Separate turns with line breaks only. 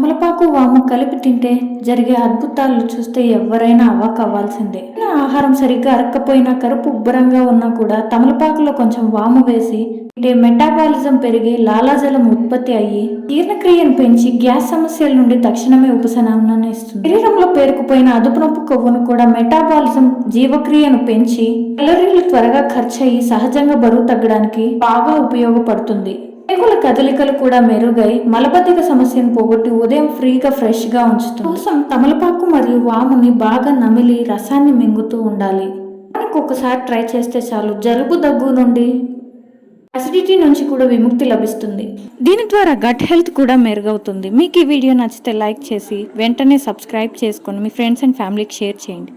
తమలపాకు వాము కలిపి తింటే జరిగే అద్భుతాలు చూస్తే ఎవరైనా అవాక్ అవ్వాల్సిందే. ఆహారం సరిగ్గా అరక్కపోయినా, కడుపు ఉబ్బరంగా ఉన్నా కూడా తమలపాకులో కొంచెం వాము వేసి తింటే మెటాబాలిజం పెరిగి లాలాజలం ఉత్పత్తి అయ్యి జీర్ణక్రియను పెంచి గ్యాస్ సమస్యల నుండి తక్షణమే ఉపశమనాన్ని ఇస్తుంది. శరీరంలో పేరుకుపోయిన అదుపునొప్పు కొవ్వును కూడా మెటాబాలిజం జీవక్రియను పెంచి క్యాలరీలు త్వరగా ఖర్చు అయ్యి సహజంగా బరువు తగ్గడానికి బాగా ఉపయోగపడుతుంది. పేగుల కదలికలు కూడా మెరుగై మలబద్ధక సమస్యను పోగొట్టి ఉదయం ఫ్రీగా ఫ్రెష్ గా ఉంచుతుంది. కోసం తమలపాకు మరియు వాముని బాగా నమిలి రసాన్ని మింగుతూ ఉండాలి. ఒకసారి ట్రై చేస్తే చాలు, జలుబు దగ్గు నుండి అసిడిటీ నుంచి కూడా విముక్తి లభిస్తుంది. దీని ద్వారా గట్ హెల్త్ కూడా మెరుగవుతుంది. మీకు ఈ వీడియో నచ్చితే లైక్ చేసి వెంటనే సబ్స్క్రైబ్ చేసుకొని మీ ఫ్రెండ్స్ అండ్ ఫ్యామిలీకి షేర్ చేయండి.